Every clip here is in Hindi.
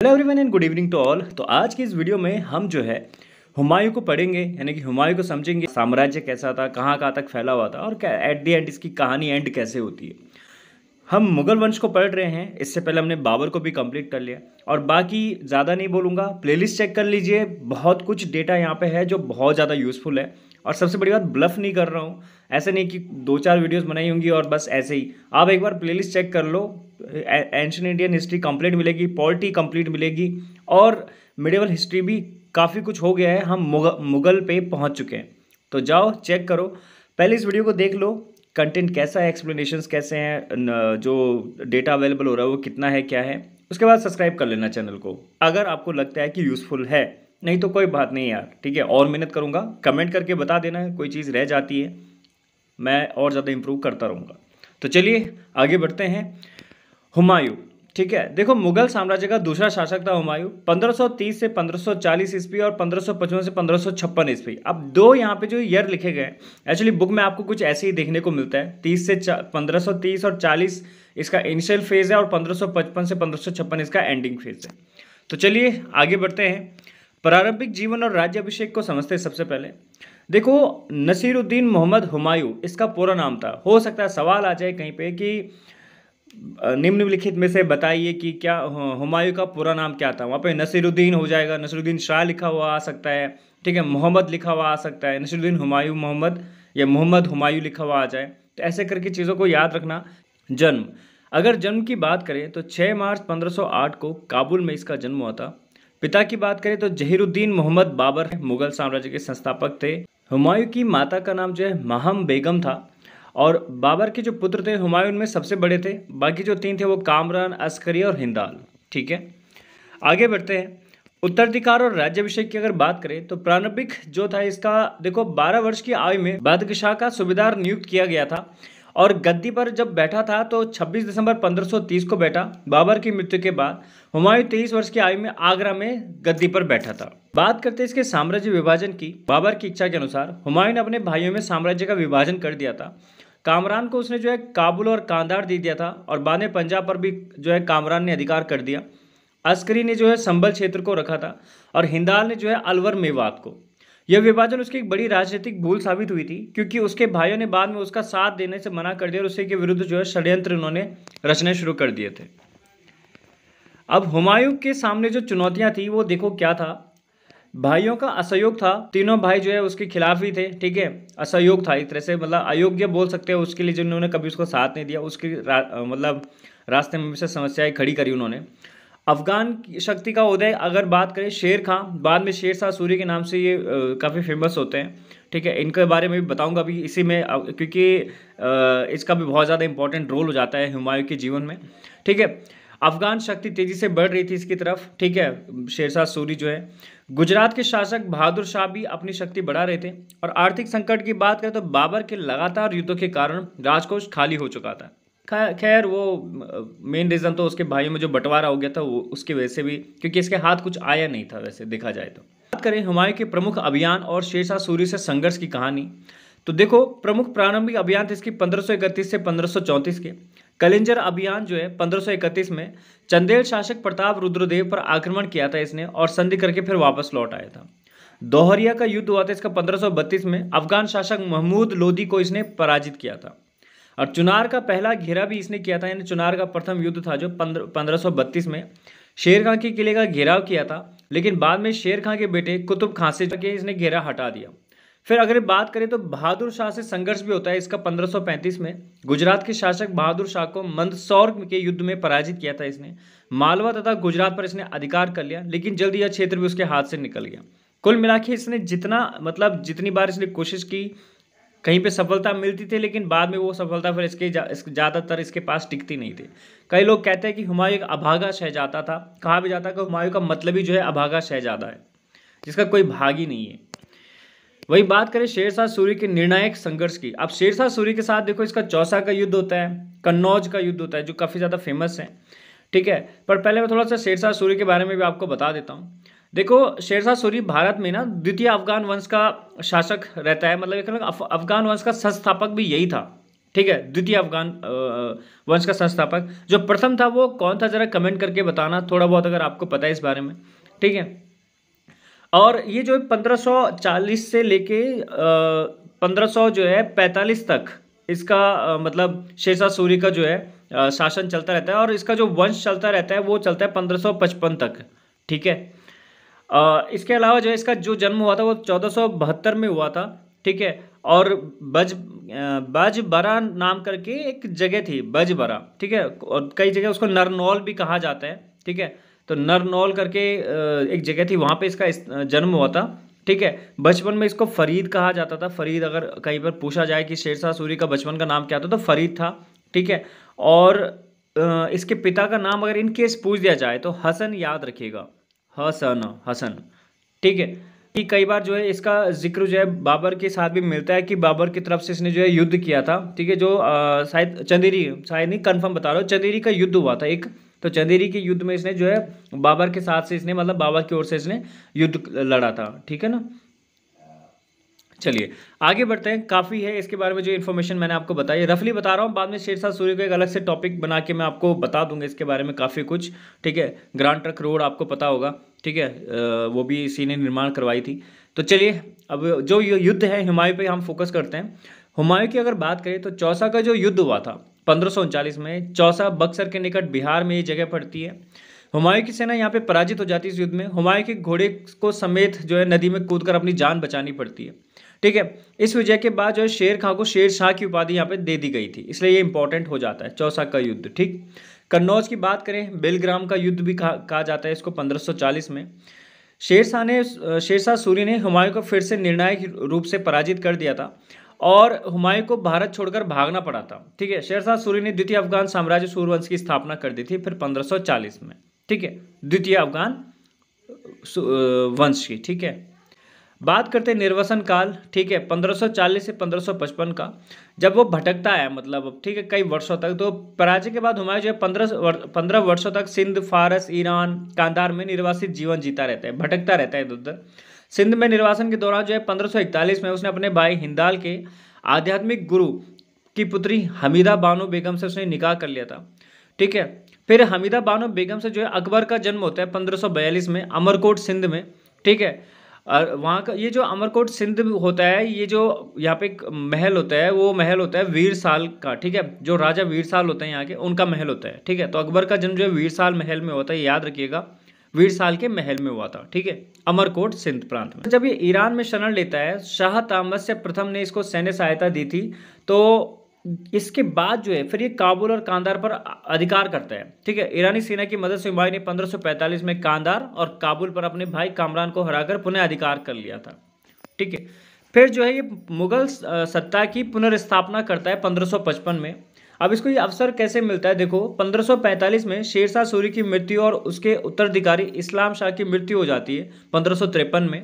Hello everyone and good evening to all. तो आज की इस वीडियो में हम जो है हुमायूं को पढ़ेंगे, यानी कि हुमायूं को समझेंगे। साम्राज्य कैसा था, कहाँ कहाँ तक फैला हुआ था और एट द एंड इसकी कहानी एंड कैसे होती है। हम मुगल वंश को पढ़ रहे हैं, इससे पहले हमने बाबर को भी कंप्लीट कर लिया और बाकी ज़्यादा नहीं बोलूँगा, प्लेलिस्ट चेक कर लीजिए। बहुत कुछ डेटा यहाँ पे है जो बहुत ज़्यादा यूज़फुल है। और सबसे बड़ी बात, ब्लफ नहीं कर रहा हूँ, ऐसे नहीं कि 2-4 वीडियोस बनाई होंगी और बस ऐसे ही। आप एक बार प्लेलिस्ट चेक कर लो, एंशिएंट इंडियन हिस्ट्री कंप्लीट मिलेगी, पॉलिटी कंप्लीट मिलेगी और मिडिवल हिस्ट्री भी काफ़ी कुछ हो गया है। हम मुगल पे पहुँच चुके हैं, तो जाओ चेक करो, पहले इस वीडियो को देख लो, कंटेंट कैसा है, एक्सप्लेनेशंस कैसे हैं, जो डेटा अवेलेबल हो रहा है वो कितना है, क्या है। उसके बाद सब्सक्राइब कर लेना चैनल को अगर आपको लगता है कि यूज़फुल है, नहीं तो कोई बात नहीं यार, ठीक है। और मेहनत करूँगा, कमेंट करके बता देना है, कोई चीज़ रह जाती है मैं और ज़्यादा इम्प्रूव करता रहूँगा। तो चलिए आगे बढ़ते हैं। हुमायूं, ठीक है। देखो, मुगल साम्राज्य का दूसरा शासक था हुमायूं, 1530 से 1540 ईस्वी और 1555 से 1556 ईस्वी। अब दो यहाँ पे जो ईयर लिखे गए, एक्चुअली बुक में आपको कुछ ऐसे ही देखने को मिलता है। 1530 और 40 इसका इनिशियल फेज है और 1555 से 1556 इसका एंडिंग फेज है। तो चलिए आगे बढ़ते हैं। प्रारंभिक जीवन और राज्याभिषेक को समझते हैं। सबसे पहले देखो, नसीरुद्दीन मोहम्मद हुमायूं इसका पूरा नाम था। हो सकता है सवाल आ जाए कहीं पे कि निम्नलिखित में से बताइए कि क्या हुमायूं का पूरा नाम क्या था। वहाँ पे नसीरुद्दीन हो जाएगा, नसीरुद्दीन शाह लिखा हुआ आ सकता है, ठीक है, मोहम्मद लिखा हुआ आ सकता है, नसीरुद्दीन हुमायूं मोहम्मद या मोहम्मद हुमायूं लिखा हुआ आ जाए। तो ऐसे करके चीज़ों को याद रखना। जन्म, अगर जन्म की बात करें तो 6 मार्च 1508 को काबुल में इसका जन्म हुआ था। पिता की बात करें तो जहीरुद्दीन मोहम्मद बाबर मुगल साम्राज्य के संस्थापक थे। हुमायूं की माता का नाम जो है महम बेगम था और बाबर के जो पुत्र थे हुमायूं में सबसे बड़े थे। बाकी जो 3 थे वो कामरान, अस्करी और हिंदाल, ठीक है। आगे बढ़ते हैं। उत्तराधिकार और राज्याभिषेक की अगर बात करें तो प्रारंभिक जो था इसका, देखो, 12 वर्ष की आयु में बादशाह का सूबेदार नियुक्त किया गया था और गद्दी पर जब बैठा था तो 26 दिसंबर 1530 को बैठा। बाबर की मृत्यु के बाद हुमायूं 23 वर्ष की आयु में आगरा में गद्दी पर बैठा था। बात करते हैं इसके साम्राज्य विभाजन की। बाबर की इच्छा के अनुसार हुमायूं ने अपने भाइयों में साम्राज्य का विभाजन कर दिया था। कामरान को उसने जो है काबुल और कांधार दे दिया था और बाद में पंजाब पर भी जो है कामरान ने अधिकार कर दिया। अस्करी ने जो है संभल क्षेत्र को रखा था और हिंदाल ने जो है अलवर मेवात को। यह विभाजन उसकी एक बड़ी राजनीतिक भूल साबित हुई थी, क्योंकि उसके भाइयों ने बाद में उसका साथ देने से मना कर दिया और उसी के विरुद्ध जो है षड्यंत्र उन्होंने रचने शुरू कर दिए थे। अब हुमायूं के सामने जो चुनौतियां थी वो देखो क्या था। भाइयों का असहयोग था, तीनों भाई जो है उसके खिलाफ ही थे, ठीक है। असहयोग था एक तरह से, मतलब अयोग्य बोल सकते हैं उसके लिए, जिन्होंने कभी उसको साथ नहीं दिया, उसके मतलब रास्ते में से समस्याएं खड़ी करी उन्होंने। अफगान शक्ति का उदय अगर बात करें, शेर खां, बाद में शेर शाह सूरी के नाम से ये काफ़ी फेमस होते हैं, ठीक है। इनके बारे में भी बताऊंगा अभी इसी में, क्योंकि इसका भी बहुत ज़्यादा इंपॉर्टेंट रोल हो जाता है हुमायूं के जीवन में, ठीक है। अफगान शक्ति तेज़ी से बढ़ रही थी इसकी तरफ, ठीक है। शेर शाह सूरी जो है, गुजरात के शासक बहादुर शाह भी अपनी शक्ति बढ़ा रहे थे। और आर्थिक संकट की बात करें तो बाबर के लगातार युद्धों के कारण राजकोष खाली हो चुका था। खैर वो मेन रीज़न तो उसके भाइयों में जो बंटवारा हो गया था वो उसकी वजह से भी, क्योंकि इसके हाथ कुछ आया नहीं था वैसे देखा जाए तो। बात करें हुमायूं के प्रमुख अभियान और शेर शाह सूरी से संघर्ष की कहानी, तो देखो, प्रमुख प्रारंभिक अभियान थे इसकी 1531 से 1534 के। कलिंजर अभियान जो है 1531 में चंदेल शासक प्रताप रुद्रदेव पर आक्रमण किया था इसने और संधि करके फिर वापस लौट आया था। दोहरिया का युद्ध हुआ था इसका 1532 में, अफगान शासक महमूद लोदी को इसने पराजित किया था। और चुनार का पहला घेरा भी इसने किया था, यानी चुनार का प्रथम युद्ध था जो 1532 में। शेर खां के किले का घेराव किया था, लेकिन बाद में शेर खां के बेटे कुतुब खां से इसने घेरा हटा दिया। फिर अगर बात करें तो बहादुर शाह से संघर्ष भी होता है इसका 1535 में। गुजरात के शासक बहादुर शाह को मंदसौर के युद्ध में पराजित किया था इसने। मालवा तथा गुजरात पर इसने अधिकार कर लिया, लेकिन जल्दी यह क्षेत्र भी उसके हाथ से निकल गया। कुल मिला के इसने जितनी बार इसने कोशिश की, कहीं पे सफलता मिलती थी, लेकिन बाद में वो सफलता फिर ज़्यादातर इसके पास टिकती नहीं थी। कई लोग कहते हैं कि हुमायूं एक अभागा शहजादा था। कहा भी जाता है कि हुमायूं का मतलब ही जो है अभागा शहजादा है, जिसका कोई भाग ही नहीं है। वही बात करें शेर शाह सूरी के निर्णायक संघर्ष की। अब शेर शाह सूरी के साथ देखो, इसका चौसा का युद्ध होता है, कन्नौज का युद्ध होता है, जो काफ़ी ज़्यादा फेमस है, ठीक है। पर पहले मैं थोड़ा सा शेर शाह सूरी के बारे में भी आपको बता देता हूँ। देखो, शेर शाह सूरी भारत में ना द्वितीय अफगान वंश का शासक रहता है, मतलब एक अफगान वंश का संस्थापक भी यही था, ठीक है, द्वितीय अफगान वंश का संस्थापक। जो प्रथम था वो कौन था, जरा कमेंट करके बताना थोड़ा बहुत अगर आपको पता है इस बारे में। ठीक है, और ये जो 1540 से लेके 1500 जो है 45 तक इसका मतलब शेरशाह सूरी का जो है शासन चलता रहता है, और इसका जो वंश चलता रहता है वो चलता है 1555 तक। ठीक है, इसके अलावा जो है इसका जो जन्म हुआ था वो 1472 में हुआ था। ठीक है, और बजबरा नाम करके एक जगह थी, बजबरा। ठीक है, और कई जगह उसको नरनौल भी कहा जाता है। ठीक है, तो नरनौल करके एक जगह थी, वहाँ पे इसका जन्म हुआ था। ठीक है, बचपन में इसको फरीद कहा जाता था। फरीद, अगर कहीं पर पूछा जाए कि शेरशाह सूरी का बचपन का नाम क्या था तो फरीद था। ठीक है, और इसके पिता का नाम अगर इन केस पूछ दिया जाए तो हसन याद रखिएगा, हसन हसन। ठीक है, कि कई बार जो है इसका जिक्र जो है बाबर के साथ भी मिलता है कि बाबर की तरफ से इसने जो है युद्ध किया था। ठीक है, जो शायद चंदेरी, शायद नहीं कंफर्म बता रहा हूँ, चंदेरी का युद्ध हुआ था एक। तो चंदेरी के युद्ध में इसने जो है बाबर के साथ से इसने मतलब बाबर की ओर से इसने युद्ध लड़ा था। ठीक है ना, चलिए आगे बढ़ते हैं। काफ़ी है इसके बारे में जो इन्फॉर्मेशन मैंने आपको बताई, रफली बता रहा हूँ, बाद में शेरशाह सूरी को एक अलग से टॉपिक बना के मैं आपको बता दूंगा इसके बारे में काफ़ी कुछ। ठीक है, ग्रांड ट्रंक रोड आपको पता होगा। ठीक है, वो भी इसी ने निर्माण करवाई थी। तो चलिए अब जो युद्ध है हुमायूं पे हम फोकस करते हैं। हुमायूं की अगर बात करें तो चौसा का जो युद्ध हुआ था 1539 में, चौसा बक्सर के निकट बिहार में ये जगह पड़ती है। हुमायूं की सेना यहाँ पे पराजित हो जाती है इस युद्ध में। हुमायूं के घोड़े को समेत जो है नदी में कूदकर अपनी जान बचानी पड़ती है। ठीक है, इस विजय के बाद जो है शेर खां को शेर शाह की उपाधि यहाँ पे दे दी गई थी, इसलिए ये इंपॉर्टेंट हो जाता है चौसा का युद्ध। ठीक, कन्नौज की बात करें, बेलग्राम का युद्ध भी कहा जाता है इसको 1540 में। शेरशाह सूरी ने हुमायूं को फिर से निर्णायक रूप से पराजित कर दिया था और हुमायूं को भारत छोड़कर भागना पड़ा था। ठीक है, शेरशाह सूरी ने द्वितीय अफगान साम्राज्य सूर्यवंश की स्थापना कर दी थी फिर 1540 में। ठीक है, द्वितीय अफगान वंश की। ठीक है, बात करते हैं निर्वसन काल। ठीक है, 1540 से 1555 का, जब वो भटकता है मतलब, ठीक है, कई वर्षों तक। तो पराजय के बाद हुमायूं जो है 15 वर्षों तक सिंध, फारस, ईरान, कांधार में निर्वासित जीवन जीता रहता है, भटकता रहता है इधर उधर। सिंध में निर्वासन के दौरान जो है 1541 में उसने अपने भाई हिंदाल के आध्यात्मिक गुरु की पुत्री हमीदा बानो बेगम से उसने निकाह कर लिया था। ठीक है, फिर हमीदा बानो बेगम से जो है अकबर का जन्म होता है 1542 में अमरकोट सिंध में। ठीक है, और वहाँ का ये जो अमरकोट सिंध होता है, ये जो यहाँ पे एक महल होता है, वो महल होता है वीरसाल का। ठीक है, जो राजा वीरसाल होते हैं यहाँ के, उनका महल होता है। ठीक है, तो अकबर का जन्म जो है वीरसाल महल में होता है, याद रखिएगा, वीरसाल के महल में हुआ था। ठीक है, अमरकोट सिंध प्रांत में। जब ये ईरान में शरण लेता है, शाह तामस्य प्रथम ने इसको सैन्य सहायता दी थी। तो इसके बाद जो है फिर ये काबुल और कांधार पर अधिकार करता है। ठीक है, ईरानी सेना की मदद से हुमायूं ने 1545 में कांधार और काबुल पर अपने भाई कामरान को हराकर पुनः अधिकार कर लिया था। ठीक है, फिर जो है ये मुगल सत्ता की पुनर्स्थापना करता है 1555 में। अब इसको ये अवसर कैसे मिलता है, देखो 1545 में शेरशाह सूरी की मृत्यु और उसके उत्तराधिकारी इस्लाम शाह की मृत्यु हो जाती है 1553 में।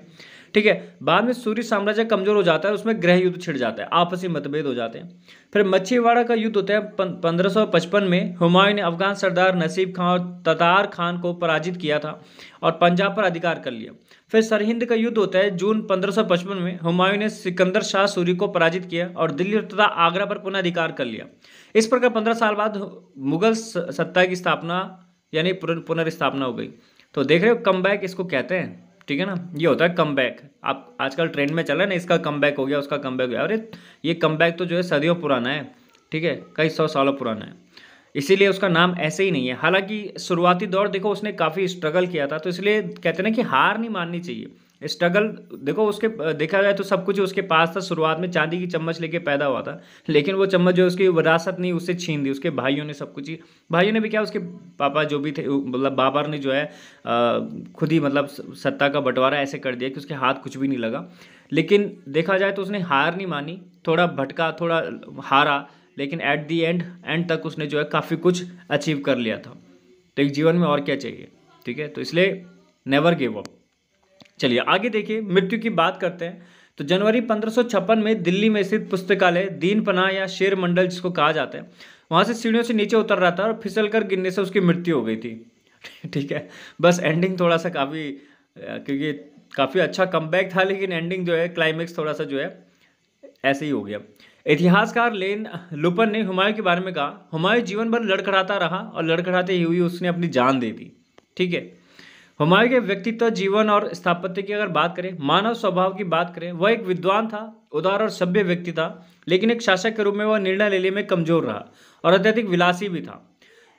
ठीक है, बाद में सूरी साम्राज्य कमजोर हो जाता है, उसमें गृह युद्ध छिड़ जाता है, आपसी मतभेद हो जाते हैं। फिर मच्छीवाड़ा का युद्ध होता है 1555 में। हुमायूं ने अफगान सरदार नसीब खां और ततार खान को पराजित किया था और पंजाब पर अधिकार कर लिया। फिर सरहिंद का युद्ध होता है जून 1555 में। हुमायूं ने सिकंदर शाह सूरी को पराजित किया और दिल्ली तथा आगरा पर पुनः अधिकार कर लिया। इस प्रकार 15 साल बाद मुगल सत्ता की स्थापना यानी पुनर्स्थापना हो गई। तो देख रहे हो, कमबैक इसको कहते हैं। ठीक है ना, ये होता है कमबैक। आप आजकल ट्रेंड में चल रहा है ना, इसका कमबैक हो गया, उसका कमबैक हो गया। अरे ये कमबैक तो जो है सदियों पुराना है। ठीक है, कई 100 सालों पुराना है, इसीलिए उसका नाम ऐसे ही नहीं है। हालांकि शुरुआती दौर देखो उसने काफ़ी स्ट्रगल किया था, तो इसलिए कहते हैं ना कि हार नहीं माननी चाहिए। स्ट्रगल देखो उसके देखा जाए तो सब कुछ उसके पास था। शुरुआत में चांदी की चम्मच लेके पैदा हुआ था, लेकिन वो चम्मच जो उसकी विरासत नहीं, उससे छीन दी उसके भाइयों ने। सब कुछ ही भाइयों ने भी क्या, उसके पापा जो भी थे मतलब बाबर ने जो है खुद ही मतलब सत्ता का बंटवारा ऐसे कर दिया कि उसके हाथ कुछ भी नहीं लगा। लेकिन देखा जाए तो उसने हार नहीं मानी, थोड़ा भटका, थोड़ा हारा, लेकिन एट दी एंड तक उसने जो है काफ़ी कुछ अचीव कर लिया था। तो एक जीवन में और क्या चाहिए। ठीक है, तो इसलिए नेवर गिव अप। चलिए आगे देखिए, मृत्यु की बात करते हैं। तो जनवरी 1556 में दिल्ली में स्थित पुस्तकालय दीन पनाह या शेर मंडल जिसको कहा जाता है, वहाँ से सीढ़ियों से नीचे उतर रहा था और फिसल कर गिरने से उसकी मृत्यु हो गई थी। ठीक है, बस एंडिंग थोड़ा सा काफ़ी, क्योंकि काफ़ी अच्छा कमबैक था, लेकिन एंडिंग जो है क्लाइमेक्स थोड़ा सा जो है ऐसे ही हो गया। इतिहासकार लेन लुपन ने हुमायूं के बारे में कहा, हुमायूं जीवन भर लड़खड़ाता रहा और लड़खड़ाते हुए उसने अपनी जान दे दी। ठीक है। हुमायूं के व्यक्तित्व, जीवन और स्थापत्य की अगर बात करें, मानव स्वभाव की बात करें, वह एक विद्वान था, उदार और सभ्य व्यक्ति था, लेकिन एक शासक के रूप में वह निर्णय लेने में कमजोर रहा और अत्यधिक विलासी भी था।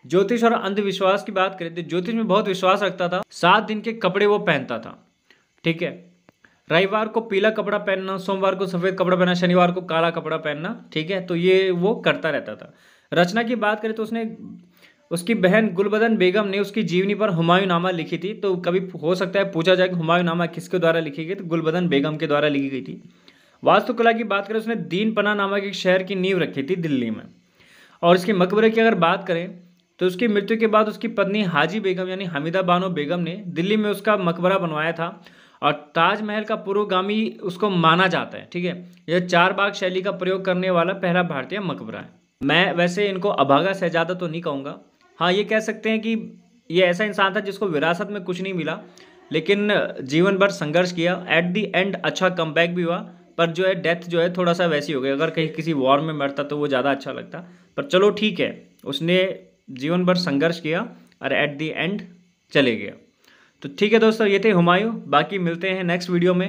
ज्योतिष और अंधविश्वास की बात करें तो ज्योतिष में बहुत विश्वास रखता था। 7 दिन के कपड़े वो पहनता था। ठीक है। रविवार को पीला कपड़ा पहनना, सोमवार को सफेद कपड़ा पहनना, शनिवार को काला कपड़ा पहनना। ठीक है। तो ये वो करता रहता था। रचना की बात करें तो उसकी बहन गुलबदन बेगम ने उसकी जीवनी पर हुमायूंनामा लिखी थी। तो कभी हो सकता है पूछा जाए कि हुमायूंनामा किसके द्वारा लिखी गई, तो गुलबदन बेगम के द्वारा लिखी गई थी। वास्तुकला की बात करें, उसने दीनपना नामक एक शहर की नींव रखी थी दिल्ली में। और इसके मकबरे की अगर बात करें तो उसकी मृत्यु के बाद उसकी पत्नी हाजी बेगम यानी हमीदा बानो बेगम ने दिल्ली में उसका मकबरा बनवाया था और ताजमहल का पुरोगामी उसको माना जाता है। ठीक है। यह 4 बाग शैली का प्रयोग करने वाला पहला भारतीय मकबरा है। मैं वैसे इनको अभागा शहजादा तो नहीं कहूँगा। हाँ, ये कह सकते हैं कि ये ऐसा इंसान था जिसको विरासत में कुछ नहीं मिला, लेकिन जीवन भर संघर्ष किया। एट दी एंड अच्छा कमबैक भी हुआ, पर जो है डेथ जो है थोड़ा सा वैसी हो गई। अगर कहीं किसी वॉर में मरता तो वो ज़्यादा अच्छा लगता, पर चलो ठीक है, उसने जीवन भर संघर्ष किया और एट दी एंड चले गया। तो ठीक है दोस्तों, ये थे हुमायूं। बाकी मिलते हैं नेक्स्ट वीडियो में।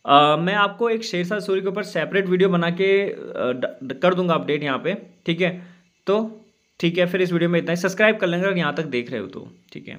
मैं आपको एक शेरशाह सूरी के ऊपर सेपरेट वीडियो बना के कर दूंगा अपडेट यहाँ पे। ठीक है। तो ठीक है, फिर इस वीडियो में इतना ही। सब्सक्राइब कर लेंगे अगर यहाँ तक देख रहे हो तो। ठीक है।